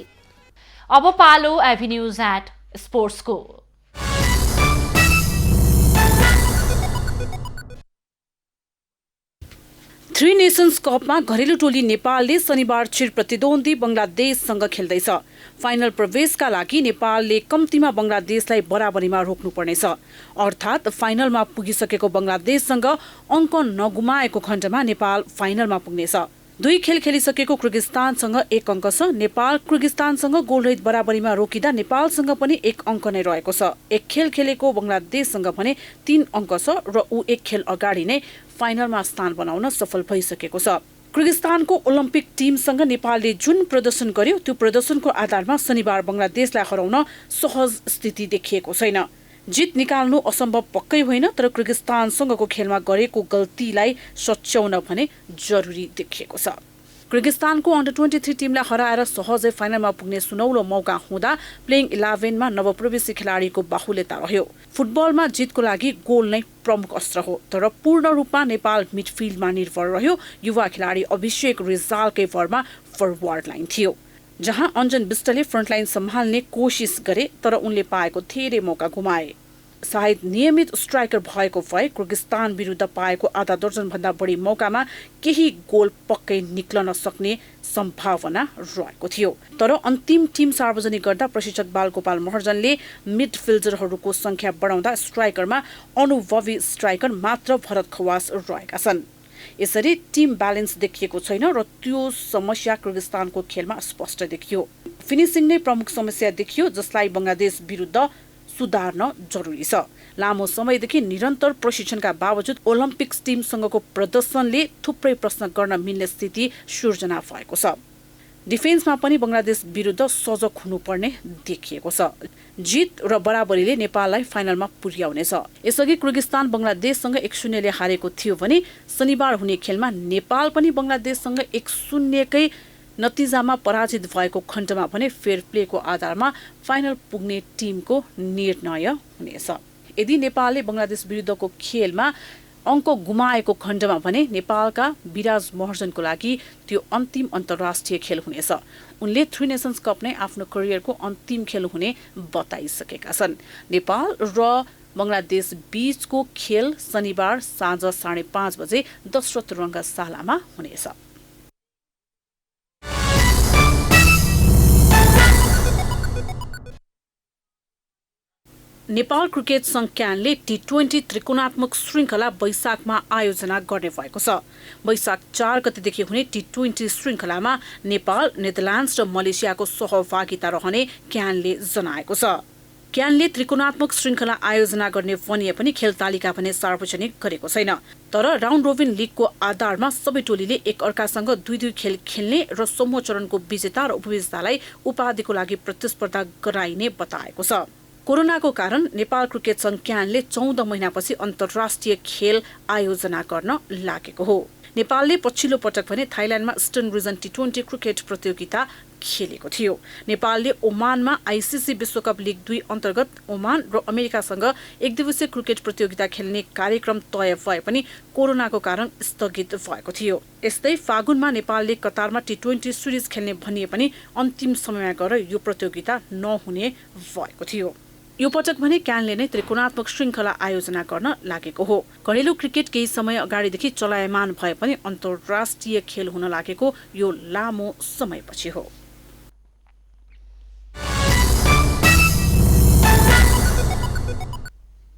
अब पालो एभिन्यूज एट स्पोर्ट्सको। थ्री नेसन्स कपमा घरेलु टोली नेपालले शनिबार चिर प्रतिद्वन्दी बंगलादेशसँग खेल्दैछ। फाइनल प्रवेशका लागि नेपालले कम्तीमा बंगलादेशलाई बराबरीमा रोक्नुपर्नेछ। अर्थात् फाइनलमा पुगिसकेको बंगलादेशसँग अङ्क नगुमाएको खण्डमा नेपाल फाइनलमा पुग्नेछ। 2 खेल खेलिसकेको किर्गिस्तानसँग 1 अङ्क छ। नेपाल किर्गिस्तानसँग गोलरहित बराबरीमा रोकिँदा नेपालसँग पनि 1 अङ्क नै रहेको छ। 1 खेल खेलेको बंगलादेशसँग भने 3 अङ्क छ र ऊ 1 खेल अगाडि नै फाइनलमा स्थान बनाउन सफल भइसकेको छ। किर्गिस्तानको ओलम्पिक टिमसँग नेपालले जुन प्रदर्शन गर्यो त्यो प्रदर्शनको आधारमा शनिबार बंगलादेशलाई हराउन सहज स्थिति देखिएको छैन। जित निकाल्नु असम्भव पक्कै होइन, तर किर्गिस्तानसँगको खेलमा गरेको गल्तीलाई सच्याउन भने जरुरी देखिएको छ। किर्गिस्तानको अन्डर 23 टिमलाई हराएर सहजै फाइनलमा पुग्ने सुनौलो मौका हुँदा प्लेइङ 11मा नवप्रवेशी खेलाडीको बाहुल्यता रह्यो। फुटबलमा जितको लागि गोल नै प्रमुख अस्त्र हो, तर पूर्ण रूपमा नेपाल मिडफिल्डमा निर्भर रह्यो। युवा खेलाडी अभिषेक रिजालकै भरमा फरवार्ड लाइन थियो, जहाँ अञ्जन विष्टले फ्रन्टलाइन सम्हाल्ने कोसिस गरे, तर उनले पाएको धेरै मौका गुमाए। सायद नियमित स्ट्राइकर भएको भए किर्गिस्तान विरुद्ध पाएको आधा दर्जन भन्दा बढी मौकामा केही गोल पक्कै निक्लन सक्ने सम्भावना रहेको थियो। तर अन्तिम टिम सार्वजनिक गर्दा प्रशिक्षक बालगोपाल महर्जनले मिडफिल्डरहरूको संख्या बढाउँदा स्ट्राइकरमा अनुभवी स्ट्राइकर मात्र भरत खवास रहेका छन्। यसरी टिम ब्यालेन्स देखिएको छैन र त्यो समस्या किर्गिस्तानको खेलमा स्पष्ट देखियो। फिनिसिङ नै प्रमुख समस्या देखियो, जसलाई बंगलादेश विरुद्ध सुधार्न जरुरी छ। लामो समयदेखि निरन्तर प्रशिक्षणका बावजुद ओलम्पिक्स टिमसँगको प्रदर्शनले थुप्रै प्रश्न गर्न मिल्ने स्थिति सृजना भएको छ। डिफेन्समा पनि बंगलादेश विरुद्ध सजग हुनुपर्ने देखिएको छ। जित र बराबरीले नेपाललाई फाइनलमा पुर्याउनेछ। यसअघि किर्गिस्तान बंगलादेशसँग 1-0ले हारेको थियो भने शनिबार हुने खेलमा नेपाल पनि बंगलादेशसँग 1-0 कै नतिजामा पराजित भएको खण्डमा भने फेयर प्लेको आधारमा फाइनल पुग्ने टिमको निर्णय हुनेछ। यदि नेपालले बंगलादेश विरुद्धको खेलमा अङ्क गुमाएको खण्डमा भने नेपालका विराज महर्जनको लागि त्यो अन्तिम अन्तर्राष्ट्रिय खेल हुनेछ। उनले थ्री नेसन्स कप नै आफ्नो करियरको अन्तिम खेल हुने बताइसकेका छन्। नेपाल र बंगलादेश बीचको खेल शनिबार साँझ 5:30 बजे दशरथ रङ्गशालामा हुनेछ। नेपाल क्रिकेट संघ क्यानले T20 त्रिकोणात्मक श्रृङ्खला वैशाखमा आयोजना गर्ने भएको छ। वैशाख 4 गतेदेखि हुने T20 श्रृङ्खलामा नेपाल, नेदरल्यान्ड्स र मलेसियाको सहभागिता रहने क्यानले जनाएको छ। क्यानले त्रिकोणात्मक श्रृङ्खला आयोजना गर्ने भनिए पनि खेल तालिका भने सार्वजनिक गरेको छैन। तर राउन्ड रोबिन लिगको आधारमा सबै टोलीले एक अर्कासँग 2-2 खेल खेल्ने र समूह चरणको विजेता र उपविजेतालाई उपाधिको लागि प्रतिस्पर्धा गराइने बताएको छ। कोरोनाको कारण नेपाल क्रिकेट संघ क्यानले 14 महिनापछि अन्तर्राष्ट्रिय खेल आयोजना गर्न लागेको हो। नेपालले पछिल्लो पटक भने थाइल्याण्डमा इस्टर्न रिजन T20 क्रिकेट प्रतियोगिता खेलेको थियो। नेपालले ओमानमा आइसिसी विश्वकप लिग 2 अन्तर्गत ओमान र अमेरिकासँग एकदिवसीय क्रिकेट प्रतियोगिता खेल्ने कार्यक्रम तय भए पनि कोरोनाको कारण स्थगित भएको थियो। यस्तै फागुनमा नेपालले कतारमा T20 सिरिज खेल्ने भनिए पनि अन्तिम समयमा गएर यो प्रतियोगिता नहुने भएको थियो। यो पटक भने क्यानले नै त्रिकोणात्मक श्रृङ्खला आयोजना गर्न लागेको हो। घरेलु क्रिकेट केही समय अगाडिदेखि चलायमान भए पनि अन्तर्राष्ट्रिय खेल हुन लागेको यो लामो समयपछि हो।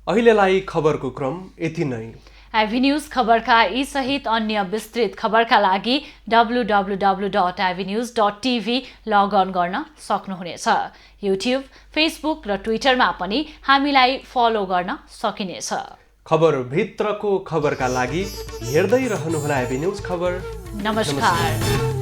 अहिलेलाई खबरको क्रम यति नै। एभिन्यूज खबरका यी सहित अन्य विस्तृत खबरका लागि www.avnews.tv लगअन गर्न सक्नुहुनेछ। युट्युब, फेसबुक र ट्विटरमा पनि हामीलाई फलो गर्न सकिनेछ। खबर भित्रको खबरका लागि हेर्दै रहनुहोला एभिन्यूज खबर। नमस्कार।